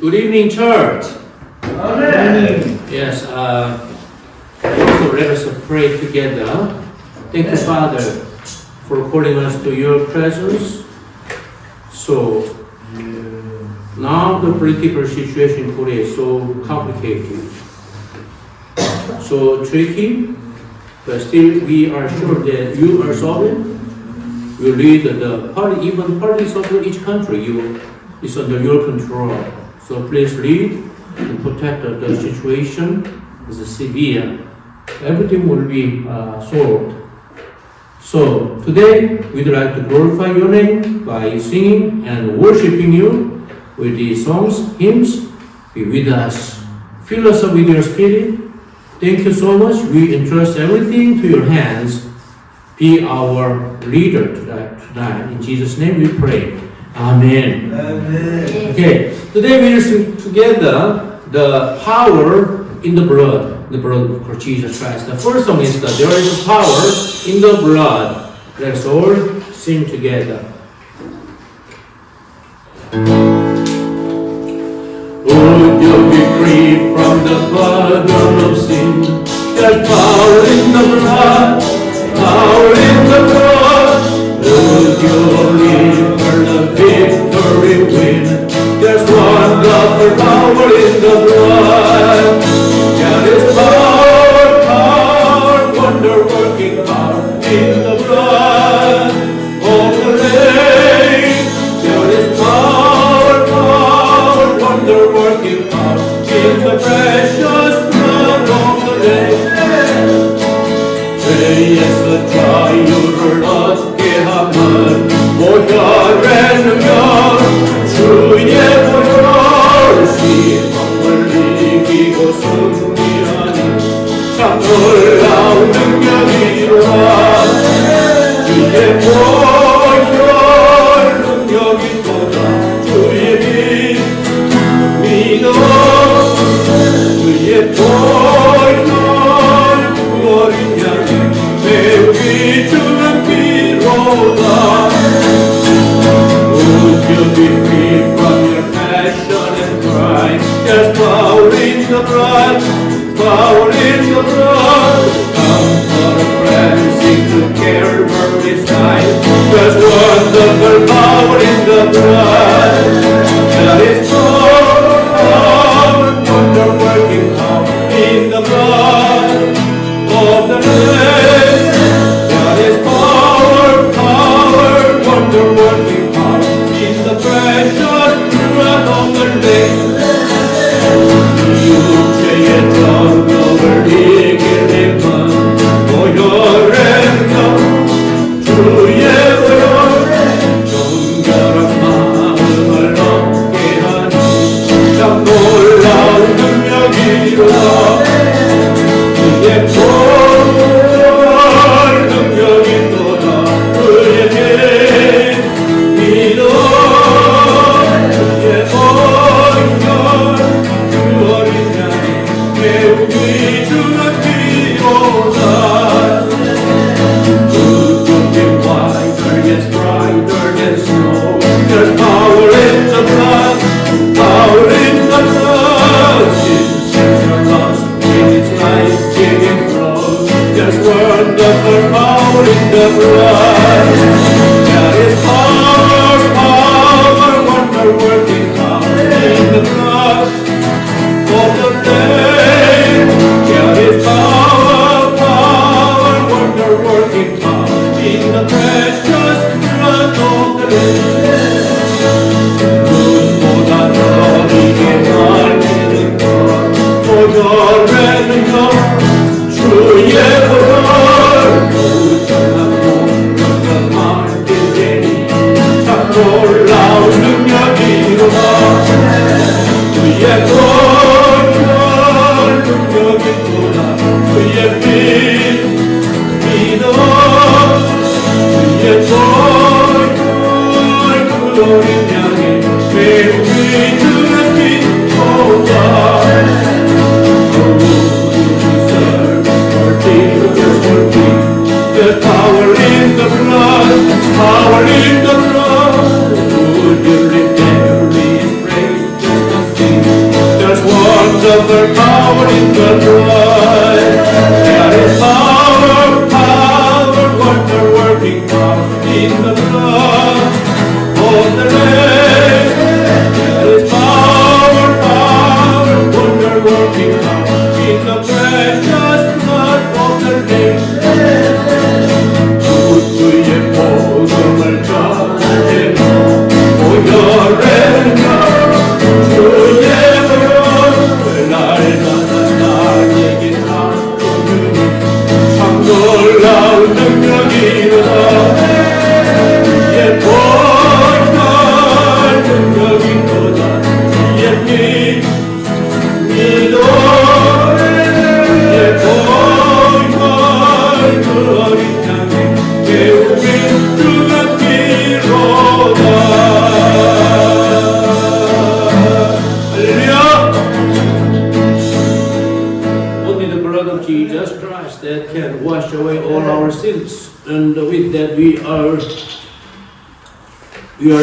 Good evening, church. Amen. Yes, so let us pray together. Thank you, Father, for calling us to your presence. So, now the political situation in Korea is so complicated, so tricky, but still we are sure that you are sovereign. You lead the party, even parties of each country. It's under your control. So please lead and protect the situation. It's severe. Everything will be solved. So today we'd like to glorify your name by singing and worshiping you with the songs, hymns. Be with us. Fill us up with your spirit. Thank you so much. We entrust everything to your hands. Be our leader tonight. In Jesus' name we pray. Amen. Amen. Okay, today we will sing together the power in the blood of Jesus Christ. The first song is that there is power in the blood. Let's all sing together. Would you be free from the burden of sin? There's power in the blood, power in the blood. Would you live for the victory win? There's one God for power in the blood. There is power, power, wonder-working power in the blood of the Lamb. There is power, power, wonder-working power in the precious blood of the Lamb. 죄에서 자유를 얻게 하는 보혈의 능력, 주의 보혈 시험을 이기고 승리하니 참 놀라운 능력이로다. 주의 보혈 능력이로다. 주의 빛 믿어. 주의 보혈 그 어린 양의 배우기 주는 피로다. Would you be free from your passion and pride? There's power in the blood, power in the blood. Come for a friend, sing to Calvary's side. There's wonderful power in the blood. There is power, wonder-working power in the blood of the Lamb. There is power, power, wonder-working power in the precious blood of the Lamb. 육체의 정욕을 이기는 건 보혈의 명, 주의 보혈 정결한 마음을 얻게 하니 참 놀라운 능력이로다. 주의 보혈 능력이로다. 주의 빛 믿어. 주의 보혈 그 어린 양이 배우기 주는 피로다. Would you be whiter, yes, brighter than snow? There's power in the blood, power in the blood. Jesus are lost in its life-giving flow. There's wonderful power in the blood. There is power, power, wonder-working power in the blood of the Lamb. There is power, power, wonder-working power in the precious blood of the Lamb. 눈보다 더 이게 달리는 것 보혈의 능력, 주의 보혈 무정한 몸과 말들이 참 놀라운 능력이로다. 주의 보혈 능력이로다. 주의 빛 믿어. 주의 보혈 그 어린 양의 배우기 주는 빛보다. There's power in the blood, power in the blood. Would you lift every praise just to sing of our power in the blood. There is power, power, wonder working power in the blood of the Lamb. There is power, power, wonder working power in the precious blood of the Lamb. 주의 복음을 전하며 모여라 주의 복음을 날마다 나에게 나누니 참 놀라운 능력이로다. 주의 복음을 능력이로다. 주의 믿어 주의 복음을 그 어린 양의 깨우친 주가 필요다. 할렐루야. Only the blood of Jesus Christ that can wash away all our sins, and with that we are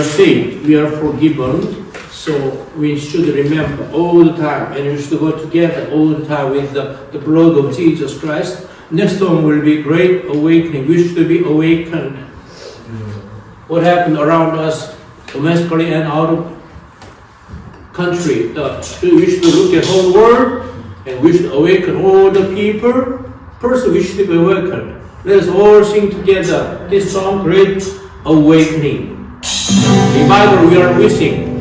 saved, we are forgiven. So we should remember all the time, and we should go together all the time with the blood of Jesus Christ. Next one will be great awakening. We should be awakened. What happened around us, domestically and out of country. We should look at whole world, and we should awaken all the people. First, we should be awakened. Let us all sing together this song, Great Awakening. In Bible, we are sing.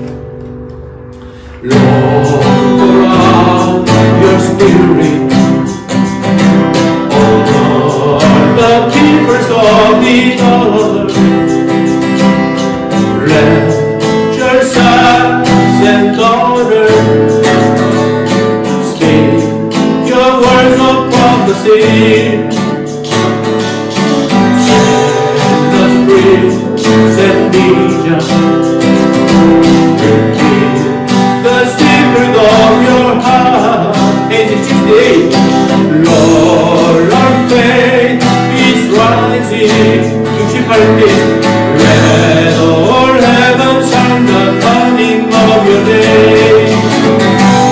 Lord, pour out your spirit on the keepers of the earth. Let your sons and daughters speak your words of prophecy. Send us dreams and visions. The secret of your heart. 1868. Lord, our faith is rising. 68. Let all heaven sound the coming of your day.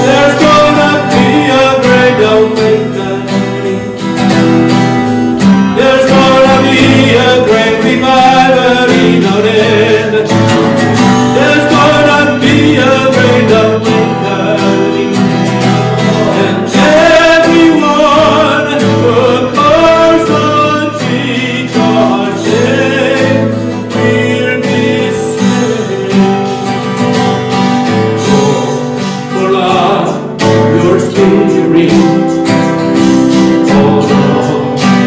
There's gonna be a great awakening. There's gonna be a great revival in our land. There's gonna be a great awakening, and everyone who calls on Jesus' name will be saved. So pour out your spirit on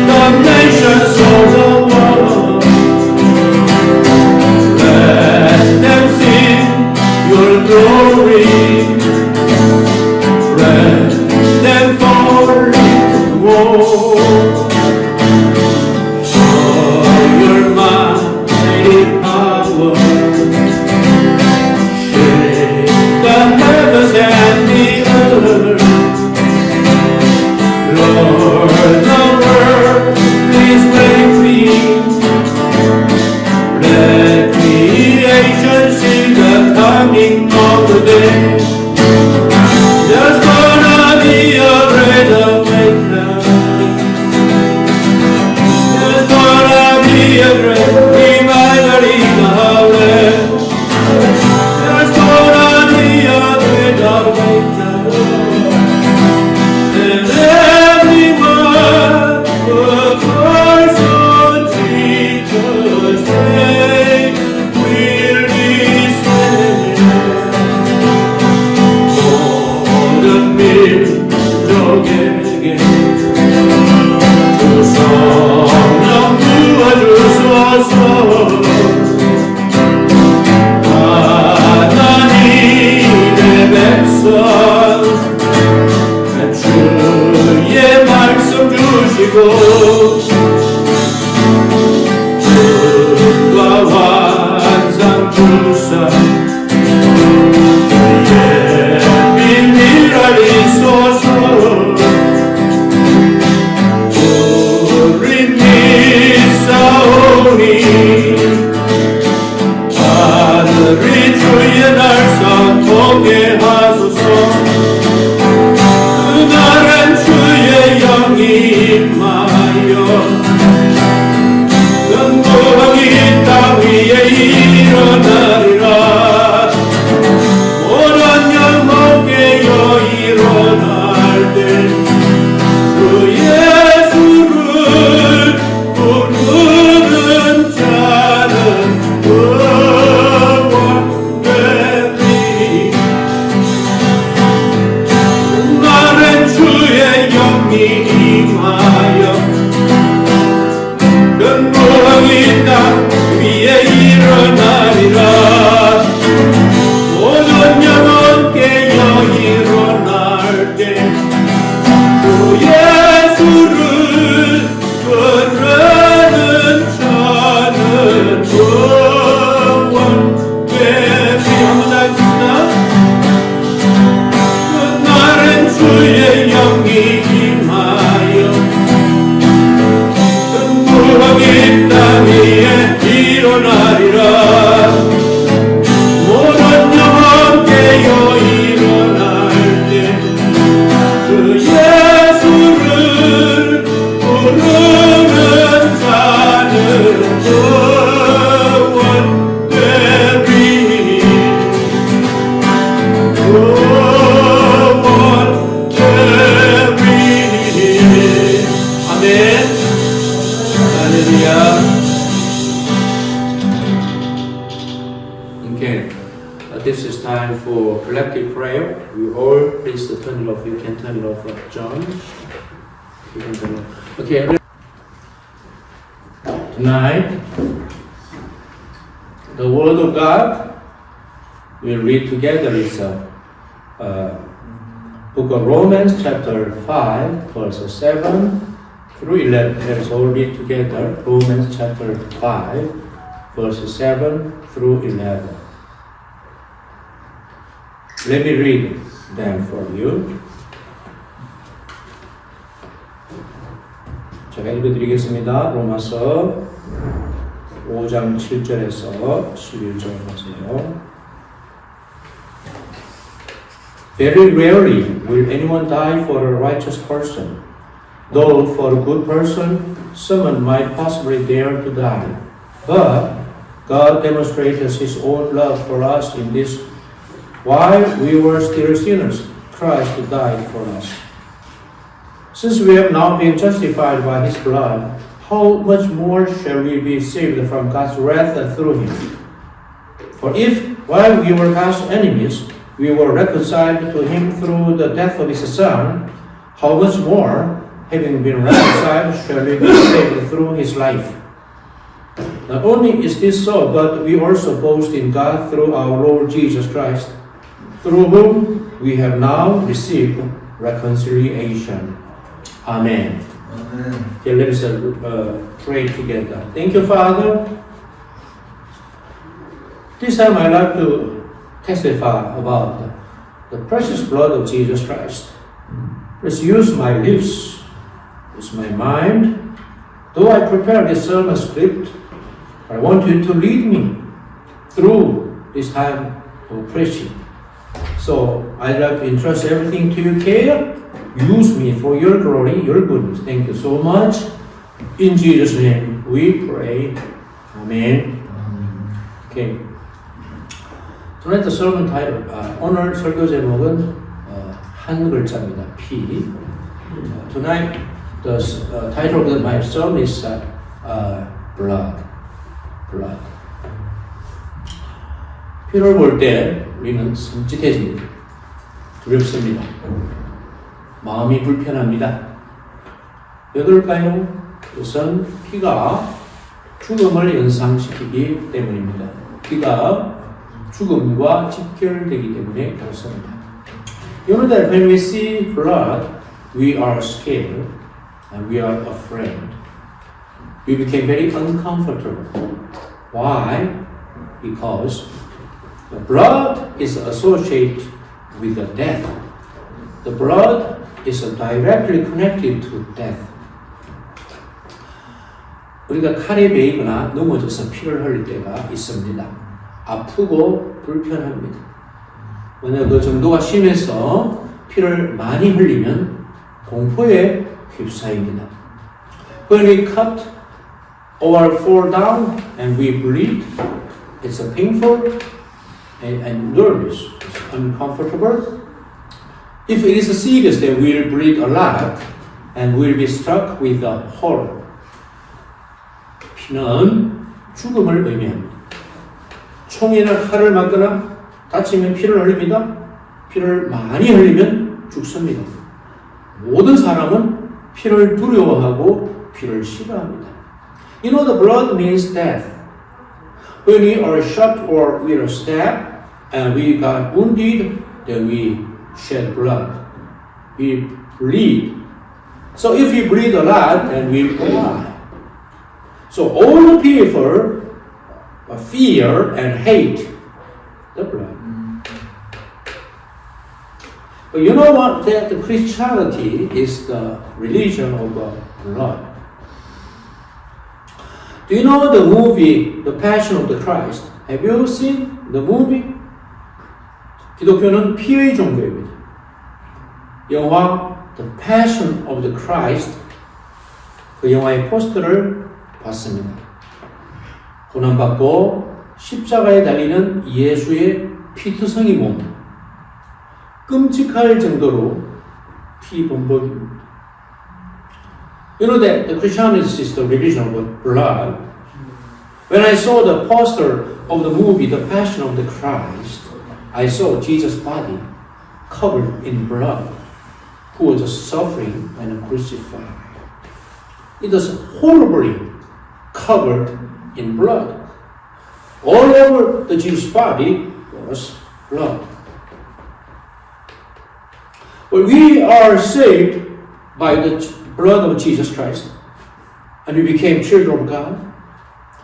the nations of the world. Let them sing your glory. Let them fall into war. Show your mighty power. Shake the heavens and the earth. Lord, the world is waiting. Let creation see the coming of the day. There's gonna be a great awakening. There's gonna be a great revival in the land. There's gonna be a great awakening. And everyone who calls on Jesus' name will be saved. 모든 민족에게 주 성령 부어주소서. 하나님의 백성 right? We all please turn it off. You can turn it off, John. You can turn it off. Okay. Tonight, the Word of God we'll read together is Book of Romans, chapter 5, verses 7 through 11. Let us all read together. Romans, chapter 5, verses 7 through 11. Let me read them for you. 제가 읽어드리겠습니다. 로마서 5장 7절에서 11절 보세요. Very rarely will anyone die for a righteous person, though for a good person, someone might possibly dare to die. But God demonstrates His own love for us in this: while we were still sinners, Christ died for us. Since we have now been justified by His blood, how much more shall we be saved from God's wrath through Him? For if, while we were God's enemies, we were reconciled to Him through the death of His Son, how much more, having been reconciled, shall we be saved through His life? Not only is this so, but we also boast in God through our Lord Jesus Christ, through whom we have now received reconciliation. Amen. Amen. Okay, let us pray together. Thank you, Father. This time I'd like to testify about the precious blood of Jesus Christ. Please use my lips, use my mind. Though I prepare this sermon script, I want you to lead me through this time of preaching. So I'd like to entrust everything to your care. Use me for your glory, your goodness. Thank you so much. In Jesus' name we pray. Amen. Okay. Tonight's sermon title, 오늘 설교 제목은 한 글자입니다. P. Tonight, the title of my sermon is blood. Blood. 피를 볼 때 우리는 섬찟해집니다. 두렵습니다. 마음이 불편합니다. 왜 그럴까요? 우선 피가 죽음을 연상시키기 때문입니다. 피가 죽음과 직결되기 때문에 그렇습니다. You know that when we see blood, we are scared and we are afraid. We became very uncomfortable. Why? Because the blood is associated with the death. The blood is directly connected to death. 우리가 칼에 베이거나 넘어져서 피를 흘릴 때가 있습니다. 아프고 불편합니다. 만약 그 정도가 심해서 피를 많이 흘리면 공포에 휩싸입니다. When we cut or fall down and we bleed, it's painful and nervous, it's uncomfortable. If it is serious, then we'll bleed a lot and we'll be struck with a hole. 피는 죽음을 의미합니다. 총이나 칼을 맞거나 다치면 피를 흘립니다. 피를 많이 흘리면 죽습니다. 모든 사람은 피를 두려워하고 피를 싫어합니다. You know, the blood means death. When we are shot or we are stabbed and we got wounded, then we shed blood. We bleed. So if we bleed a lot, then we die. So all the people fear and hate the blood. But you know what? That the Christianity is the religion of the blood. Do you know the movie The Passion of the Christ? Have you seen the movie? 기독교는 피의 종교입니다. 영화 The Passion of the Christ, 그 영화의 포스터를 봤습니다. 고난받고 십자가에 달리는 예수의 피투성이 몸, 끔찍할 정도로 피범벅입니다. You know that the Christianity is the religion of blood. When I saw the poster of the movie The Passion of the Christ, I saw Jesus' body covered in blood, who was suffering and crucified. It was horribly covered in blood. All over the Jewish body was blood. But we are saved by the blood of Jesus Christ, and we became children of God,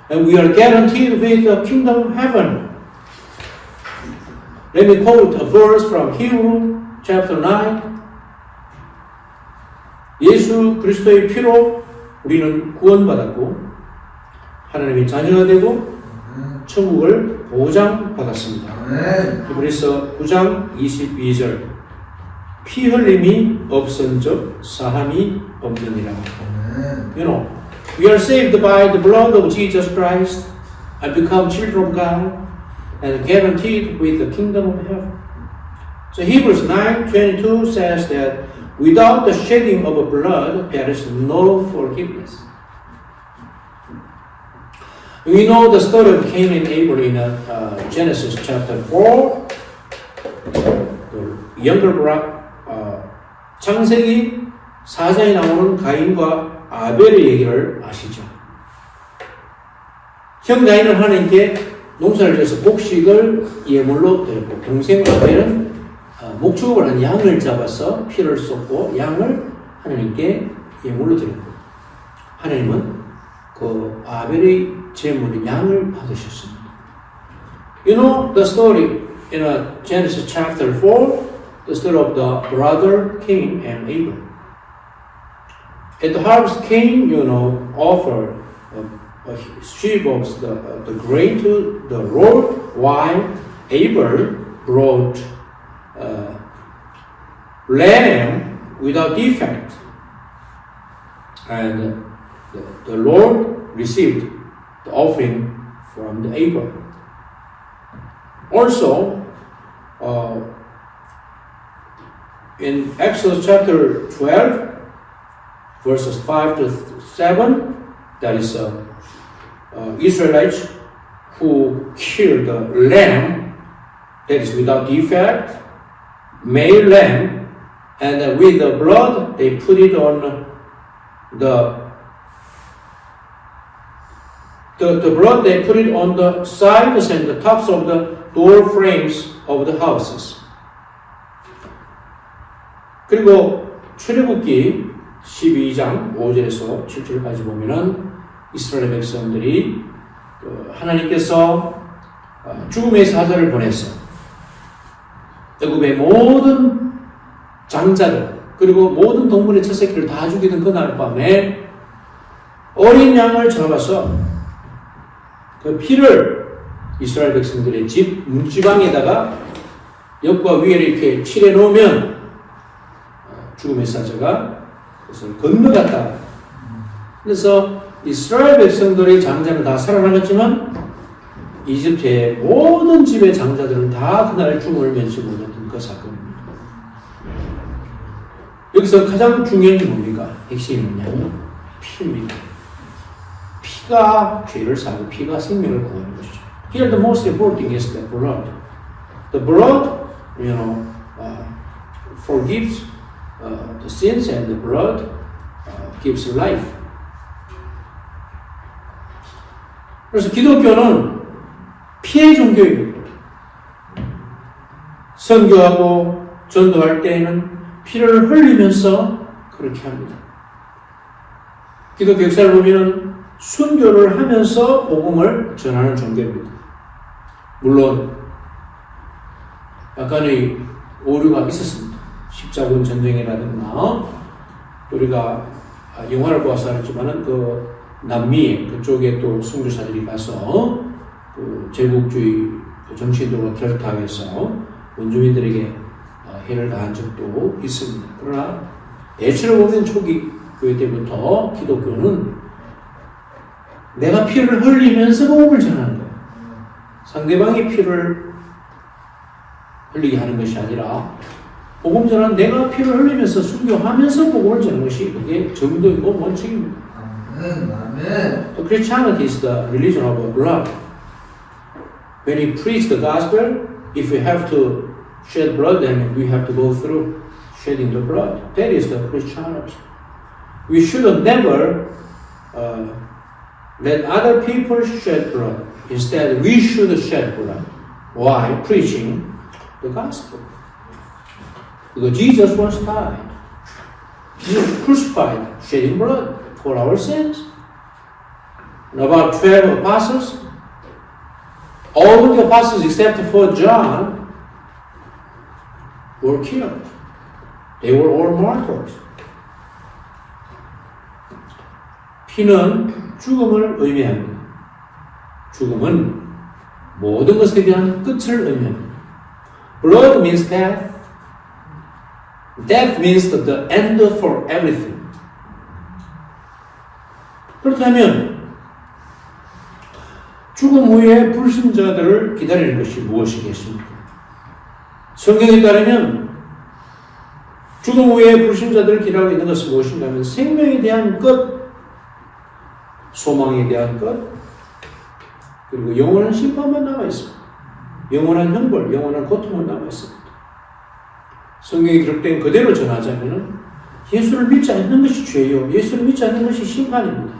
and we are guaranteed with the kingdom of heaven. Let me quote a verse from Hebrew chapter 9. 예수 그리스도의 피로 우리는 구원받았고 하나님의 자녀가 되고 천국을 보장받았습니다. 히브리서 9장 22절 피 흘림이 없은즉 사함이 없느니라. You know, we are saved by the blood of Jesus Christ and become children of God and guaranteed with the kingdom of heaven. So Hebrews 9:22 says that without the shedding of blood, there is no forgiveness. We know the story of Cain and Abel in Genesis chapter 4. The younger brother, 창세기 4장에 나오는 가인과 아벨의 얘기를 아시죠? 형 가인은 하나님께 농사를 지어서 곡식을 예물로 드렸고 동생 아벨은 목축을 한 양을 잡아서 피를 쏟고 양을 하나님께 예물로 드렸고 하나님은 그 아벨의 제물인 양을 받으셨습니다. You know the story in Genesis chapter 4, the story of the brother Cain and Abel. At the harvest, Cain, offered a sheaf of the grain to the Lord, while Abel brought lamb without defect. And the Lord received the offering from the Abel. Also, in Exodus chapter 12, verses 5 to 7, that is Israelites who killed the lamb that is without defect, male lamb, and with the blood they put it on the blood they put it on the sides and the tops of the door frames of the houses. 그리고 출애굽기 12장 5절에서 7절까지 보면은 이스라엘 백성들이 하나님께서 죽음의 사자를 보내서 애굽의 모든 장자들 그리고 모든 동물의 첫 새끼를 다 죽이던 그날 밤에 어린 양을 잡아서 그 피를 이스라엘 백성들의 집 문지방에다가 옆과 위에 이렇게 칠해 놓으면 죽음의 사자가 그것을 건너갔다. 그래서 이스라엘 백성들의 장자는 다 살아남았지만 이집트의 모든 집의 장자들은 다 그날 죽음을 면치 못했던 그 사건입니다. 여기서 가장 중요한 게 뭡니까? 핵심이 뭐냐면 피입니다. 피가 죄를 사고 피가 생명을 구하는 것이죠. Here the most important thing is the blood. The blood, forgives the sins and the blood gives life. 그래서 기독교는 피의 종교입니다. 선교하고 전도할 때에는 피를 흘리면서 그렇게 합니다. 기독교 역사를 보면 순교를 하면서 복음을 전하는 종교입니다. 물론 약간의 오류가 있었습니다. 십자군 전쟁이라든가 우리가 영화를 보아서 알았지만은 그 남미 그쪽에 또 선교사들이 가서 그 제국주의 정치인들과 결탁해서 원주민들에게 해를 가한 적도 있습니다. 그러나 대체로 보면 초기 교회 때부터 기독교는 내가 피를 흘리면서 복음을 전하는 거예요. 상대방이 피를 흘리게 하는 것이 아니라 복음 전하는 내가 피를 흘리면서 순교하면서 복음을 전하는 것이 그게 정도이고 원칙입니다. 아멘. So Christianity is the religion of blood. When you preach the gospel, if you have to shed blood, then we have to go through shedding the blood. That is the Christianity. We should never let other people shed blood. Instead, we should shed blood. Why? Preaching the gospel. Because Jesus was died. Jesus crucified, shedding blood for our sins. And about 12 apostles, all the apostles except for John were killed. They were all martyrs. 피는 죽음을 의미합니다. 죽음은 모든 것에 대한 끝을 의미합니다. Blood means death. Death means the end for everything. 그렇다면 죽음 후에 불신자들을 기다리는 것이 무엇이겠습니까? 성경에 따르면 죽음 후에 불신자들을 기다리고 있는 것은 무엇인가 하면 생명에 대한 끝, 소망에 대한 것, 그리고 영원한 심판만 남아있습니다. 영원한 형벌, 영원한 고통만 남아있습니다. 성경에 기록된 그대로 전하자면 예수를 믿지 않는 것이 죄요. 예수를 믿지 않는 것이 심판입니다.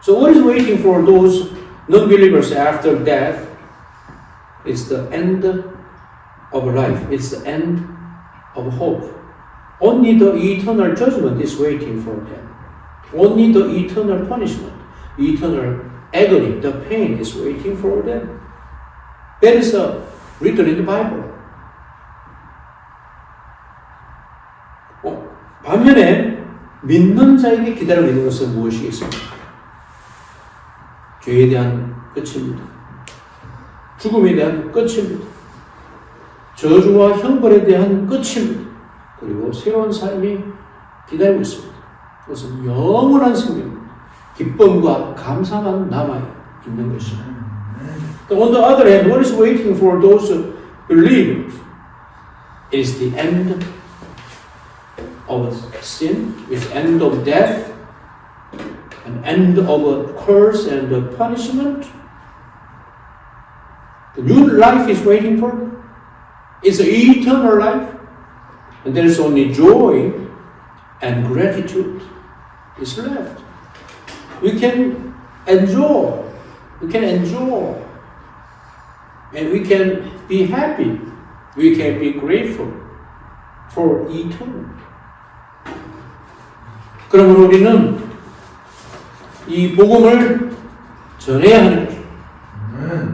So what is waiting for those non-believers after death? It's the end of life. It's the end of hope. Only the eternal judgment is waiting for them. Only the eternal punishment, eternal agony, the pain is waiting for them. That is written in the Bible. 반면에 믿는 자에게 기다리고 있는 것은 무엇이겠습니까? 죄에 대한 끝입니다. 죽음에 대한 끝입니다. 저주와 형벌에 대한 끝입니다. 그리고 새로운 삶이 기다리고 있습니다. 그것은 영원한 생명입니다. 기쁨과 감사만 남아있는 것입니다. On the other hand, what is waiting for those believers is the end of sin, is end of death, an end of a curse and a punishment. The new life is waiting for them. It's an eternal life. And there is only joy and gratitude is left. We can enjoy. And we can be happy. We can be grateful for eternal. 그러면 우리는 이 복음을 전해야 하는 거죠.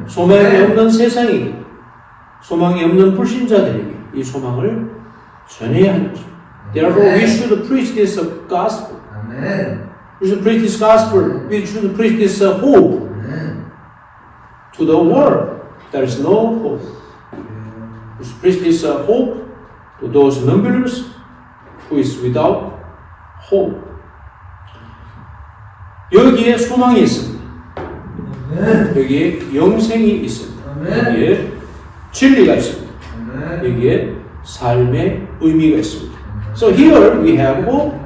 소망이 없는 세상에게, 소망이 없는 불신자들에게 이 소망을 전해야 하는 거죠. Therefore, we should preach this gospel. We should preach this gospel. We should preach this hope to the world. There is no hope. We should preach this hope to those non-believers who is without hope. 여기에 소망이 있습니다. 여기에 영생이 있습니다. 여기에 진리가 있습니다. 여기에 삶의 의미가 있습니다. So here we have hope.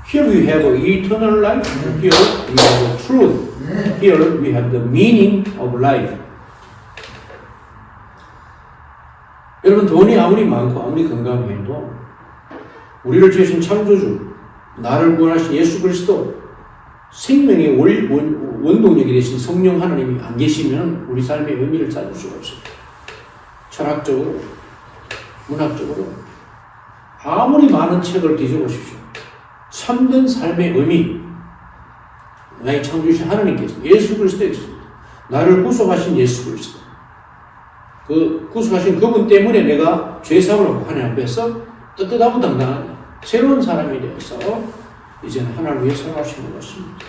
Here we have eternal life. Here we have the truth. Here we have the meaning of life. 여러분, 돈이 아무리 많고 아무리 건강해도 우리를 지으신 창조주, 나를 구원하신 예수 그리스도, 생명의 원동력이 되신 성령 하나님이 안 계시면 우리 삶의 의미를 찾을 수가 없습니다. 철학적으로, 문학적으로 아무리 많은 책을 뒤져보십시오. 참된 삶의 의미, 나의 창조주신 하나님께서, 예수 그리스도께서, 나를 구속하신 예수 그리스도, 그 구속하신 그분 때문에 내가 죄사함을 하나님 앞에서 떳떳하고 당당한 새로운 사람이 되어서 이제는 하나님을 위해 살아가시는 것입니다.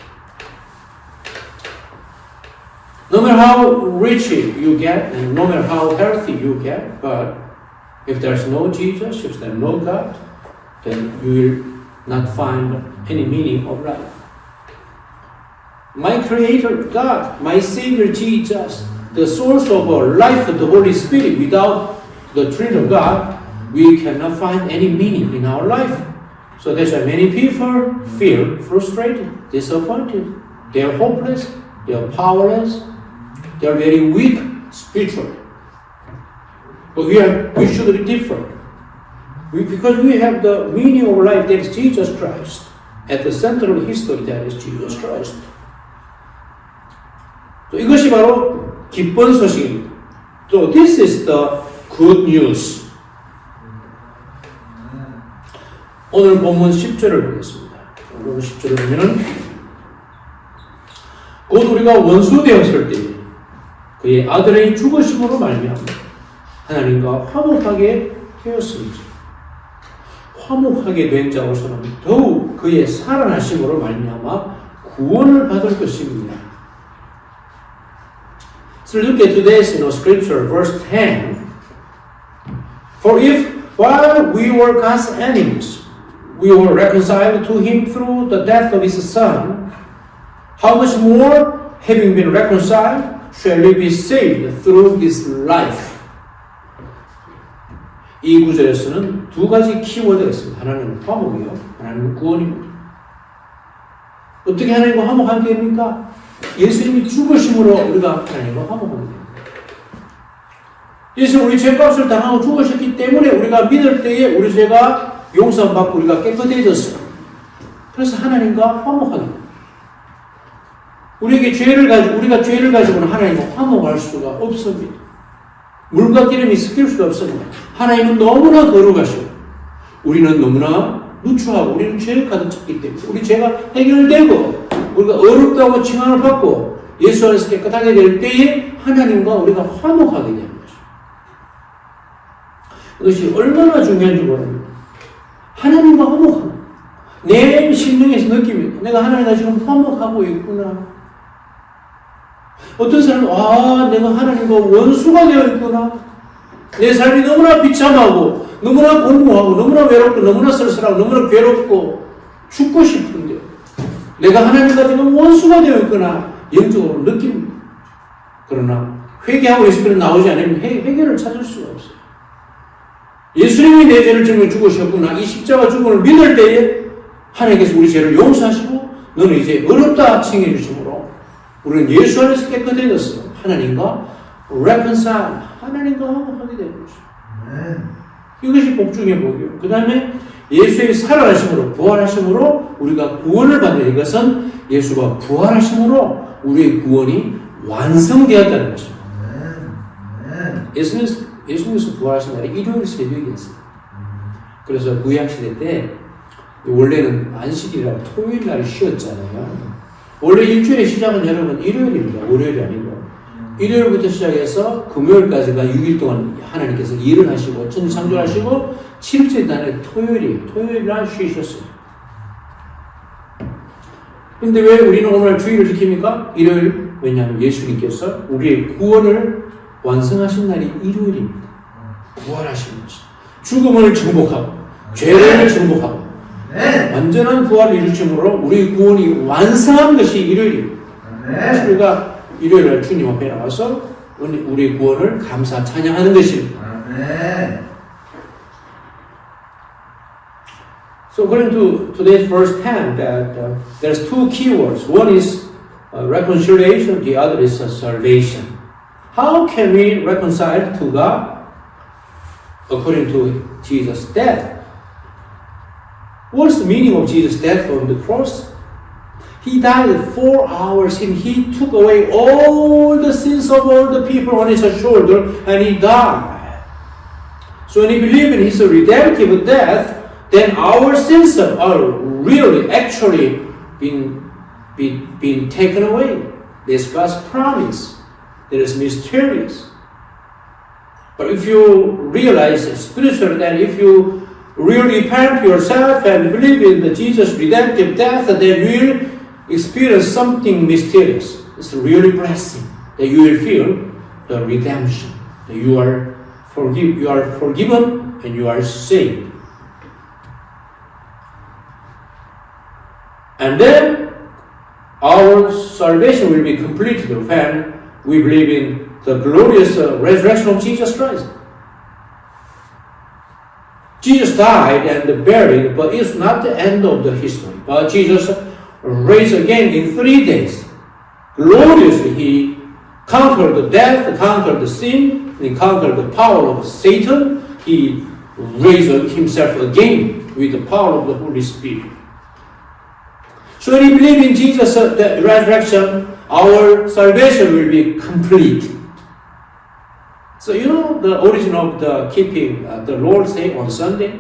No matter how rich you get and no matter how healthy you get, but if there's no Jesus, if there's no God, then you will not find any meaning of life. My Creator God, my Savior Jesus, the source of our life, the Holy Spirit, without the Trinity of God, we cannot find any meaning in our life. So that's why many people feel frustrated, disappointed. They are hopeless, they are powerless, they are very weak spiritually. But we should be different. Because we have the meaning of life that is Jesus Christ. At the center of history that is Jesus Christ. 또 이것이 바로 기쁜 소식입니다. So this is the good news. 오늘 본문 10절을 보겠습니다. 오늘 10절을 보면은 곧 우리가 원수 되었을 때 그의 아들의 죽으심으로 말미암아 하나님과 화목하게 되었습니다. 화목하게 된 자로서는 더욱 그의 살아나심으로 말미암아 구원을 받을 것입니다. So look at today's scripture, verse 10. For if while we were God's enemies, we were reconciled to him through the death of his son, how much more, having been reconciled, shall we be saved through his life? 이 구절에서는 두 가지 키워드가 있습니다. 하나는 화목이요, 하나는 구원입니다. 어떻게 하나님과 화목하게 됩니까? 예수님이 죽으심으로 우리가 하나님과 화목하게 됩니다. 예수 우리 죄값을 당하고 죽으셨기 때문에 우리가 믿을 때에 우리 죄가 용서받고 우리가 깨끗해졌어요. 그래서 하나님과 화목하게 됩니다. 우리가 죄를 가지고는 하나님과 화목할 수가 없습니다. 물과 기름이 섞일 수가 없습니다. 하나님은 너무나 거룩하시고 우리는 너무나 누추하고 우리는 죄를 가득 찼기 때문에 우리 죄가 해결되고 우리가 어렵다고 칭함을 받고 예수 안에서 깨끗하게 될 때에 하나님과 우리가 화목하게 되는 거죠. 이것이 얼마나 중요한지 모릅니다. 하나님과 화목하는 내 심령에서 느낍니다. 내가 하나님과 지금 화목하고 있구나. 어떤 사람은 내가 하나님과 원수가 되어 있구나. 내 삶이 너무나 비참하고 너무나 공고하고 너무나 외롭고 너무나 쓸쓸하고 너무나 괴롭고 죽고 싶은데 내가 하나님과 지금 원수가 되어 있구나 영적으로 느낍니다. 그러나 회개하고 예수님은 나오지 않으면 해결을 찾을 수가 없어요. 예수님이 내 죄를 지금 죽으셨구나. 이 십자가 죽음을 믿을 때에 하나님께서 우리 죄를 용서하시고 너는 이제 어렵다 칭해 주심으로 우리는 예수 안에서 깨끗해졌어요. 하나님과 reconcile, 하나님과 화목하게 되는 거죠. 이것이 복 중의 복이에요. 그 다음에 예수의 살아나심으로 부활하심으로 우리가 구원을 받는 이것은 예수가 부활하심으로 우리의 구원이 완성되었다는 것입니다. 예수님께서 부활하신 날이 일요일 새벽이었어요. 그래서 구약시대 때 원래는 안식일이라고 토요일 날이 쉬었잖아요. 원래 일주일의 시작은 여러분 일요일입니다. 월요일이 아니고 일요일부터 시작해서 금요일까지가 6일 동안 하나님께서 일을 하시고 천지창조하시고 7째 날에 토요일 날 쉬셨어요. 근데 왜 우리는 오늘 주일을 지킵니까? 일요일. 왜냐하면 예수님께서 우리의 구원을 완성하신 날이 일요일입니다. 부활하신 것이 죽음을 정복하고 죄를 정복하고 완전한 부활을 이루심으로 우리의 구원이 완성한 것이 일요일입니다. 우리가 일요일 날 주님 앞에 나와서 우리의 구원을 감사 찬양하는 것입니다. So according to today's verse 10, that there's two keywords. One is reconciliation, the other is salvation. How can we reconcile to God according to Jesus' death? What's the meaning of Jesus' death on the cross? He died for our sin. He took away all the sins of all the people on his shoulder, and he died. So when we believe in his redemptive death, then our sins are really, actually been taken away. That's God's promise. That is mysterious. But if you realize spiritually that if you really repent yourself and believe in the Jesus' redemptive death, then you will experience something mysterious. It's really blessing that you will feel the redemption. That you are forgiven and you are saved. And then our salvation will be completed when we believe in the glorious resurrection of Jesus Christ. Jesus died and buried, but it's not the end of the history. But Jesus raised again in 3 days. Gloriously, he conquered death, conquered sin, he conquered the power of Satan. He raised himself again with the power of the Holy Spirit. So when we believe in Jesus' the resurrection, our salvation will be complete. So you know the origin of the keeping the Lord's Day on Sunday?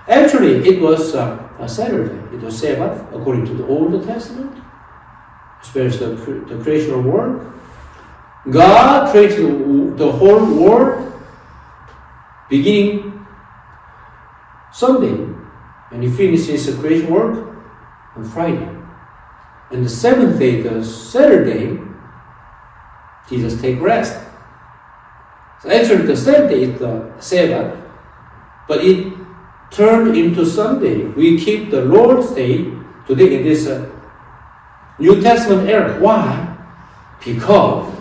Actually, it was a Saturday. It was Sabbath, according to the Old Testament, especially the creation of the world. God created the whole world beginning Sunday, and He finishes the creation work on Friday. And the seventh day, the Saturday, Jesus take rest. So actually the seventh day is the Sabbath, but it turned into Sunday. We keep the Lord's Day today in this New Testament era. Why? Because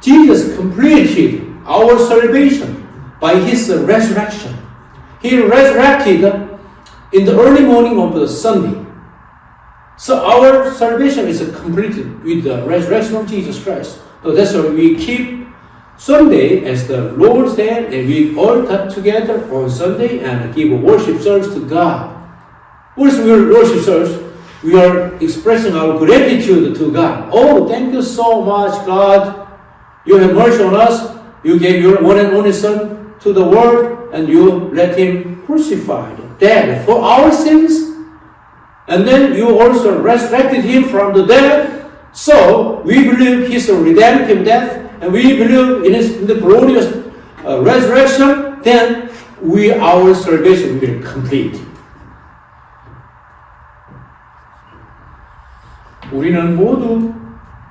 Jesus completed our salvation by His resurrection. He resurrected in the early morning of the Sunday. So our salvation is completed with the resurrection of Jesus Christ. So that's why we keep Sunday as the Lord's Day, and we all got together on Sunday and give a worship service to God. What is worship service? We are expressing our gratitude to God. Oh, thank you so much, God. You have mercy on us. You gave your one and only Son to the world, and you let Him crucified, dead for our sins. And then you also resurrected Him from the dead. So we believe His redemptive death, and we believe in the glorious resurrection. Then our salvation will be complete. 우리는 모두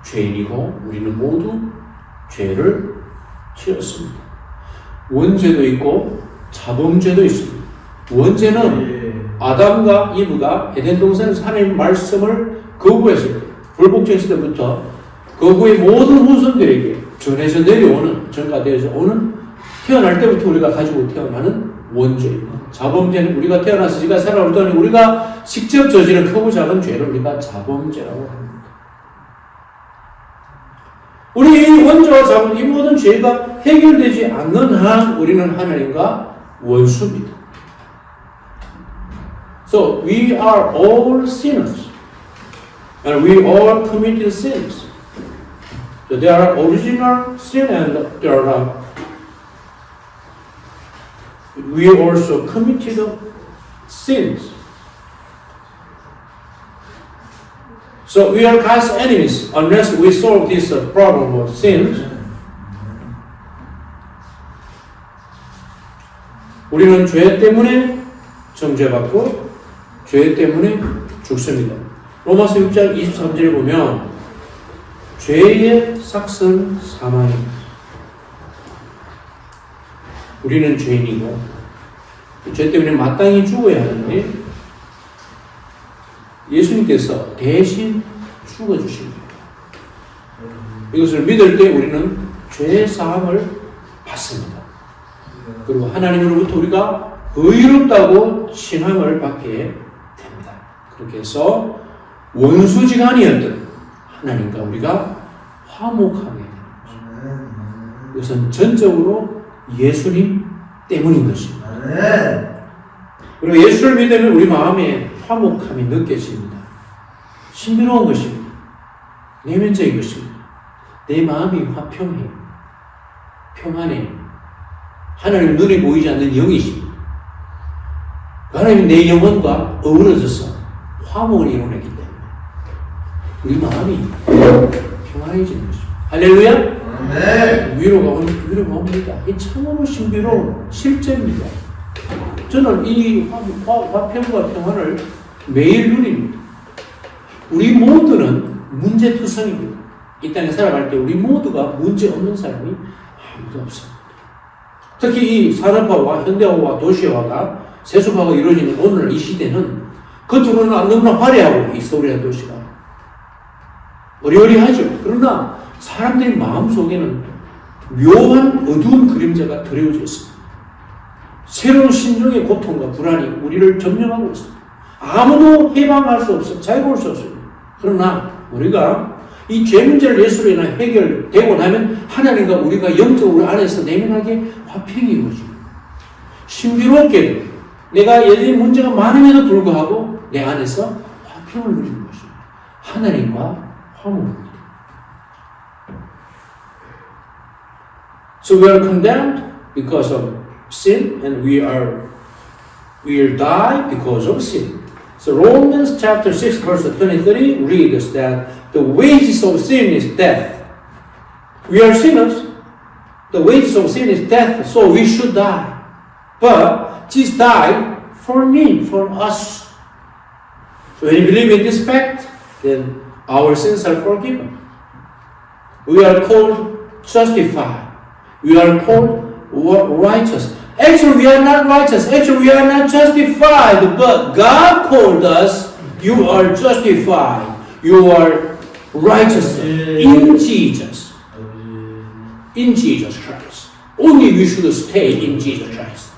죄인이고 우리는 모두 죄를 지었습니다. 원죄도 있고 자범죄도 있습니다. 원죄는 아담과 이브가 에덴 동산에서 하나님의 말씀을 거부했을 때, 불복종했을 때부터 거부의 모든 후손들에게 전해져 내려오는, 전가되어져 오는, 태어날 때부터 우리가 가지고 태어나는 원죄입니다. 자범죄는 우리가 태어나서 지가 살아오더니 우리가 직접 저지른 크고 작은 죄를 우리가 자범죄라고 합니다. 우리 이 원죄와 자범, 이 모든 죄가 해결되지 않는 한 우리는 하나님과 원수입니다. So we are all sinners, and we all committed sins. So there are original sin, and there are we also committed sins. So we are God's enemies unless we solve this problem of sins. 우리는 죄 때문에 정죄받고 죄 때문에 죽습니다. 로마서 6장 23절에 보면 죄의 삭은 사망입니다. 우리는 죄인이고 죄 때문에 마땅히 죽어야 하는데 예수님께서 대신 죽어주십니다. 이것을 믿을 때 우리는 죄 사함을 받습니다. 그리고 하나님으로부터 우리가 의롭다고 칭함을 받게 됩니다. 그렇게 해서 원수지간이었던 하나님과 우리가 화목하게 됩니다. 이것은 전적으로 예수님 때문인 것입니다. 그리고 예수를 믿으면 우리 마음에 화목함이 느껴집니다. 신비로운 것입니다. 내면적인 것입니다. 내 마음이 화평해요. 평안해요. 하나님 눈에 보이지 않는 영이십니다. 하나님 내 영혼과 어우러져서 화목을 이루어내기 때문에 우리 마음이 평안해지는 것입니다. 할렐루야? 네. 위로가 옵니다. 이 참으로 신비로운 실제입니다. 저는 이 화평과 평안을 매일 누립니다. 우리 모두는 문제투성입니다. 이 땅에 살아갈 때 우리 모두가 문제 없는 사람이 아무도 없습니다. 특히 이 산업화와 현대화와 도시화가 세속화가 이루어지는 오늘 이 시대는 겉으로는 너무나 화려하고 이 서울이라는 도시가 어리어리하죠. 그러나 사람들의 마음속에는 묘한 어두운 그림자가 드러워져 있습니다. 새로운 신종의 고통과 불안이 우리를 점령하고 있습니다. 아무도 해방할 수 없어요. 자유로울 수 없어요. 그러나 우리가 이 죄 문제를 예수로 인해 해결되고 나면 하나님과 우리가 영적으로 안에서 내면하게 화평이 이루어집니다. 신비롭게도 내가 예전에 문제가 많음에도 불구하고 내 안에서 화평을 누리는 것입니다. 하나님과 화목입니다. So we are condemned because of sin, and we die because of sin. So Romans chapter 6 verse 23 reads that the wages of sin is death. We are sinners. The wages of sin is death, so we should die. But Jesus died for me, for us. So when you believe in this fact, then our sins are forgiven. We are called justified. We are called righteous. Actually, we are not righteous. Actually, we are not justified. But God called us, you are justified. You are righteous in Jesus. In Jesus Christ. Only we should stay in Jesus Christ.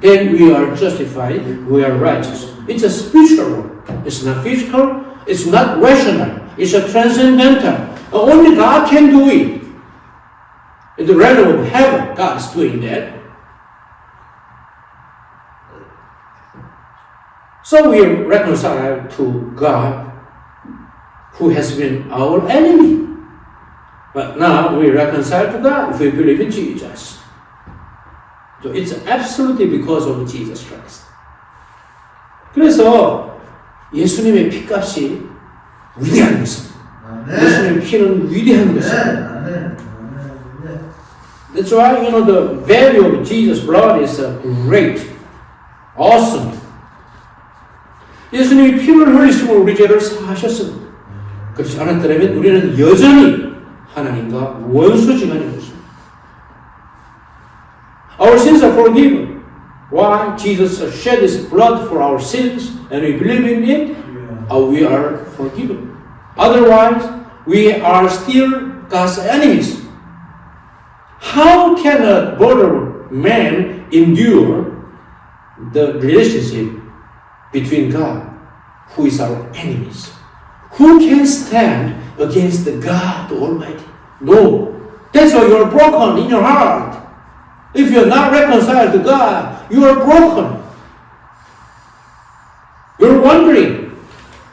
Then we are justified. We are righteous. It's a spiritual word. It's not physical. It's not rational. It's a transcendental. Only God can do it. In the realm of heaven, God is doing that. So we are reconciled to God, who has been our enemy. But now we reconcile to God if we believe in Jesus. So it's absolutely because of Jesus Christ. 그래서 예수님의 피값이 위대한 것입니다. 예수님의 피는 위대한 것입니다. That's why, the value of Jesus' blood is great, awesome. 예수님이 피를 흘리시고 우리 죄를 사하셨습니다. 그렇지 않았더라면 우리는 여전히 하나님과 원수지간인 것입니다. Our sins are forgiven. Why? Jesus shed His blood for our sins, and we believe in it, we are forgiven. Otherwise, we are still God's enemies. How can a born man endure the relationship between God, who is our enemies? Who can stand against the God the Almighty? No. That's why you are broken in your heart. If you are not reconciled to God, you are broken. You're wondering.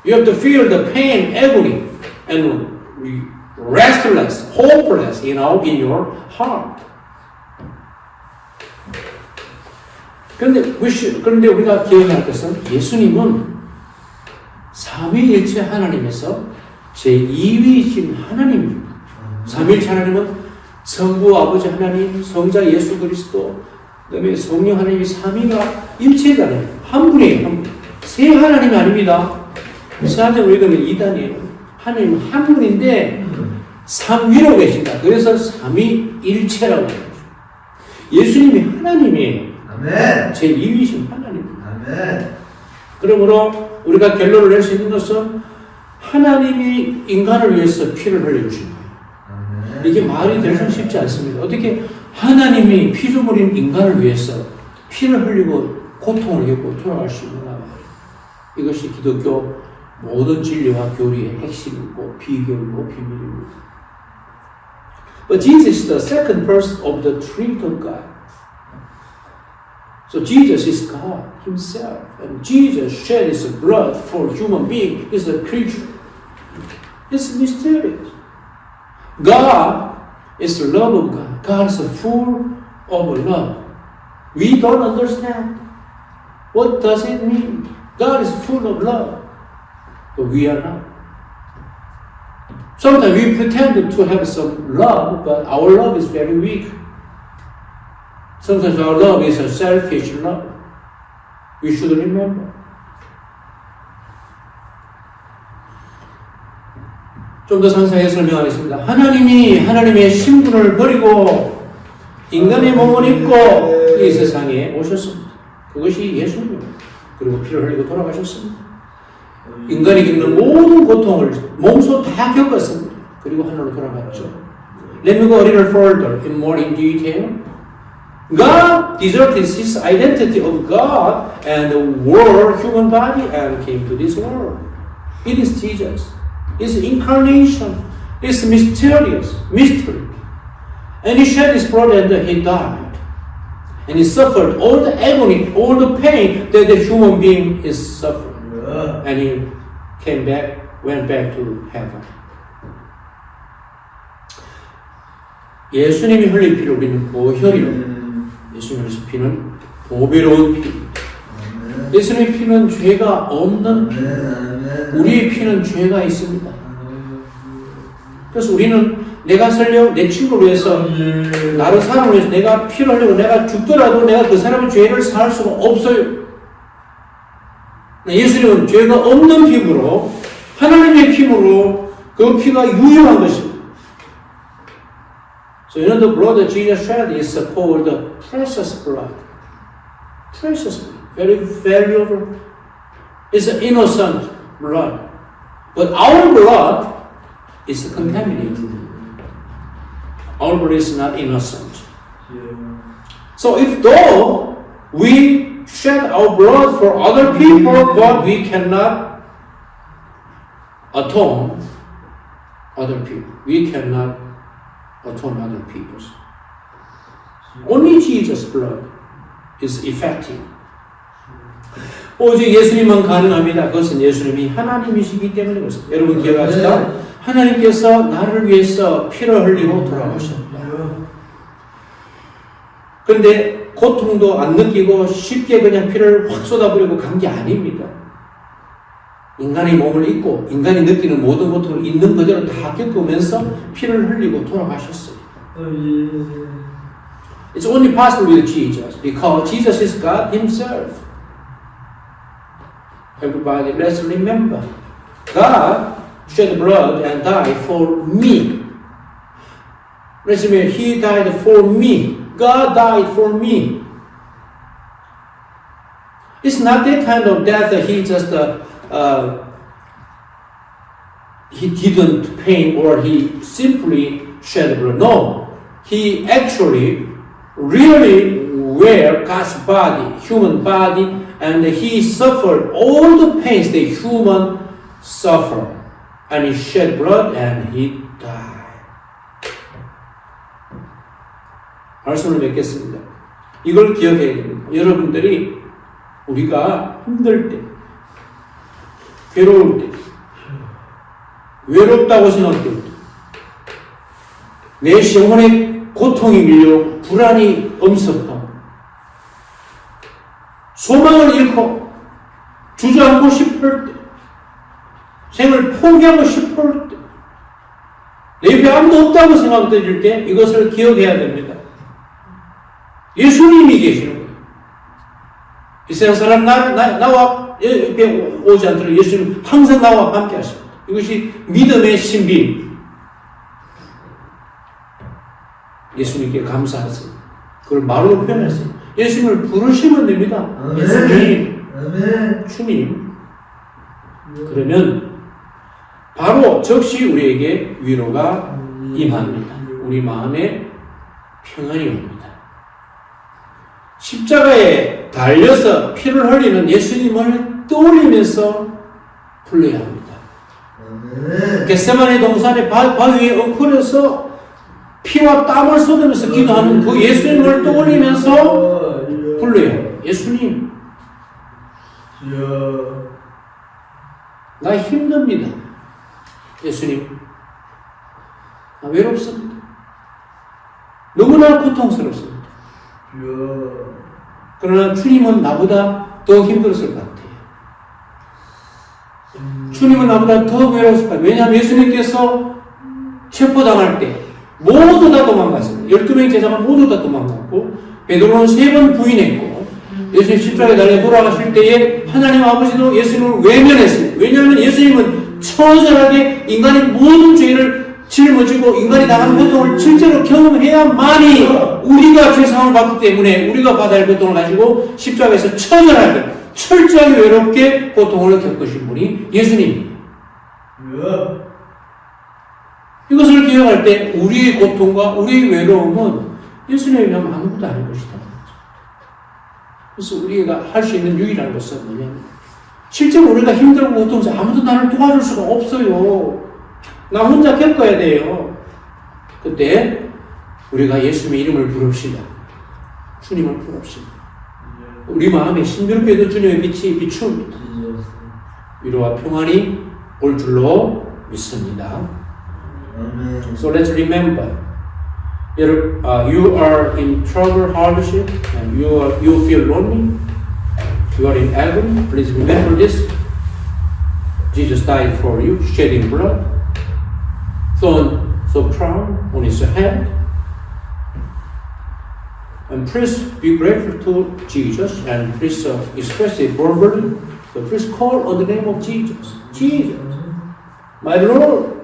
You have to feel the pain, agony, and restless, hopeless, in your heart. 그런데 우리가 기억해야 할 것은 예수님은 삼위일체 하나님에서 제2위이신 하나님입니다. 삼위일체 하나님은 성부 아버지 하나님, 성자 예수 그리스도, 그다음에 성령 하나님이 삼위가 일체잖아요. 한 분이에요, 한 분. 세 하나님이 아닙니다. 사실 우리는 이단이에요. 하나님은 한 분인데 삼위로 계신다. 그래서 삼위일체라고 해요. 예수님이 하나님이에요. 아멘. 제2위이신 하나님입니다. 아멘. 그러므로 우리가 결론을 낼 수 있는 것은 하나님이 인간을 위해서 피를 흘려주신 거예요. 아멘. 이게 말이 될 수 쉽지 않습니다. 어떻게 하나님이 피조물인 인간을 위해서 피를 흘리고 고통을 겪고 돌아갈 수 있느냐 말이에요. 이것이 기독교 모든 진리와 교리의 핵심이고 비결이고 비밀입니다. But Jesus is the second person of the Trinity of God. So Jesus is God Himself, and Jesus shed His blood for human being. Is a creature. It's mysterious. God is the love of God. God is full of love. We don't understand. What does it mean? God is full of love, but we are not. Sometimes we pretend to have some love, but our love is very weak. Sometimes our love is a selfish love. We should remember. 좀 더 상세하게 설명하겠습니다. 하나님이 하나님의 신분을 버리고 인간의 몸을 입고 이 세상에 오셨습니다. 그것이 예수님입니다. 그리고 피를 흘리고 돌아가셨습니다. 인간이 겪는 모든 고통을 몸소 다 겪었습니다. 그리고 하늘로 돌아갔죠. Let me go a little further in more in detail. God deserted His identity of God and wore human body and came to this world. It is Jesus. His incarnation. It's mysterious, mystery. And he shed his blood and he died. And he suffered all the agony, all the pain that the human being is suffering. And he came back, went back to heaven. 예수님이 흘린 피를 우리는 보혈이라고. 예수님의 피는 보배로운 피. 예수님의 피는 죄가 없는 피. 우리의 피는 죄가 있습니다. 그래서 우리는 내가 설령 내 친구를 위해서 나를 사람을 위해서 내가 피를 흘리고 내가 죽더라도 내가 그 사람의 죄를 사할 수가 없어요. 예수님은 죄가 없는 피부로 하나님의 피부로 그 피가 유효한 것입니다. So you know the blood that Jesus shed is called the precious blood. Precious blood. Very valuable. It's an innocent blood. But our blood is contaminated. Our blood is not innocent. So if though we shed our blood for other people, but we cannot atone other people. We cannot atone other people's. Only Jesus' blood is effective. 오직 예수님만 가능합니다. 그것은 예수님이 하나님이시기 때문에 그렇습니다. 여러분 기억하시다. 하나님께서 나를 위해서 피를 흘리고 돌아가셨다. 그런데 고통도 안 느끼고 쉽게 그냥 피를 확 쏟아버리고 간 게 아닙니다. 인간의 몸을 입고 인간이 느끼는 모든 고통을 있는 그대로 다 겪으면서 피를 흘리고 돌아가셨어요. It's only possible with Jesus because Jesus is God Himself. Everybody, let's remember, God shed blood and died for me. Let's remember, He died for me. God died for me. It's not that kind of death that He just He didn't pain or He simply shed blood. No, He actually really wear God's body, human body, and He suffered all the pains that human suffer. And He shed blood and He died. 말씀을 맺겠습니다. 이걸 기억해야 됩니다. 여러분들이 우리가 힘들 때, 괴로울 때, 외롭다고 생각될 때, 내 영혼에 고통이 밀려 불안이 엄습하고 소망을 잃고 주저앉고 싶을 때, 생을 포기하고 싶을 때, 내 옆에 아무도 없다고 생각될 때 이것을 기억해야 됩니다. 예수님이 계시는 거예요. 이 세상 사람 나와 옆에 오지 않도록 예수님 항상 나와 함께 하십니다. 이것이 믿음의 신비. 예수님께 감사하세요. 그걸 말로 표현했어요. 예수님을 부르시면 됩니다. 예수님, 주님. 그러면 바로 즉시 우리에게 위로가 임합니다. 우리 마음에 평안이 옵니다. 십자가에 달려서 피를 흘리는 예수님을 떠올리면서 불러야 합니다. 겟세마네 동산의 바위에 엎어려서 피와 땀을 쏟으면서 기도하는 그 예수님을 떠올리면서 불러야 합니다. 예수님, 나 힘듭니다. 예수님, 나 외롭습니다. 너무나 고통스럽습니다. 그러나 주님은 나보다 더 힘들었을 것 같아요. 주님은 나보다 더 외로웠을 것 같아요. 왜냐하면 예수님께서 체포당할 때 모두 다 도망갔습니다. 12명의 제자가 모두 다 도망갔고 베드로는 3번 부인했고 예수님 십자가에 달려 돌아가실 때에 하나님 아버지도 예수님을 외면했어요. 왜냐하면 예수님은 처절하게 인간의 모든 죄를 짊어지고 인간이 당하는 고통을 실제로 경험해야만이 우리가 죄상을 받기 때문에 우리가 받아야 할 고통을 가지고 십자가에서 처절하게 철저하게 외롭게 고통을 겪으신 분이 예수님입니다. 이것을 기억할 때 우리의 고통과 우리의 외로움은 예수님에 비하면 아무것도 아닐 것이다. 그래서 우리가 할 수 있는 유일한 것은 뭐냐면 실제로 우리가 힘들고 고통해서 아무도 나를 도와줄 수가 없어요. 나 혼자 겪어야 돼요. 그때 우리가 예수님의 이름을 부릅시다. 주님을 부릅시다. 우리 마음에 신비롭게도 주님의 빛이 비춥니다. 위로와 평안이 올 줄로 믿습니다. So let's remember, you are in trouble, hardship, and you feel lonely. You are in agony. Please remember this. Jesus died for you, shedding blood, thorns of crown on his head. And please be grateful to Jesus, and please express a born burden. So please call on the name of Jesus. Jesus, my Lord.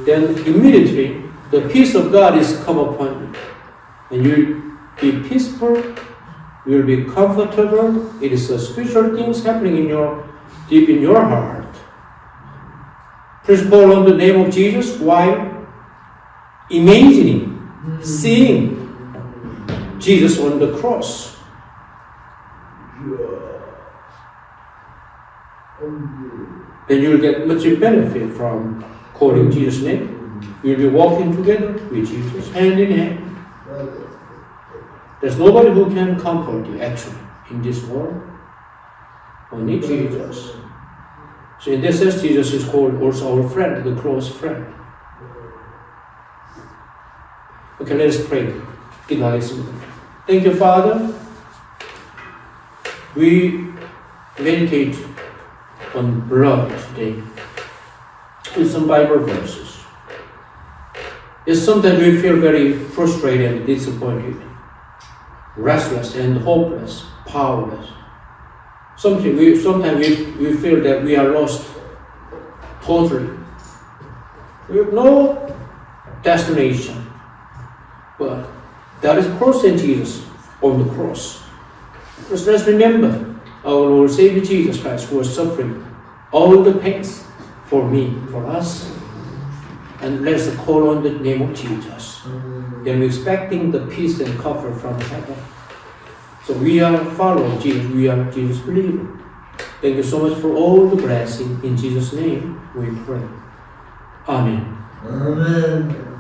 Then immediately the peace of God is come upon you, and you'll be peaceful. You'll be comfortable. It is spiritual things happening deep in your heart. Please call on the name of Jesus while imagining, seeing Jesus on the cross. Then you'll get much benefit from calling Jesus' name. You'll be walking together with Jesus, hand in hand. There's nobody who can comfort you actually in this world. Only Jesus. So in this sense, Jesus is called also our friend, the close friend. Okay, let us pray. 기도하겠습니다. Thank you, Father. We meditate on blood today with some Bible verses. Yes, sometimes we feel very frustrated and disappointed, restless and hopeless, powerless. Sometimes we feel that we are lost totally. We have no destination. But that is crossing Jesus on the cross. Because let's remember our Lord Savior Jesus Christ, who was suffering all the pains for me, for us. And let's call on the name of Jesus. Then we're expecting the peace and comfort from heaven. So we are following Jesus. We are Jesus' believer. Thank you so much for all the blessing. In Jesus' name we pray. Amen. 아멘.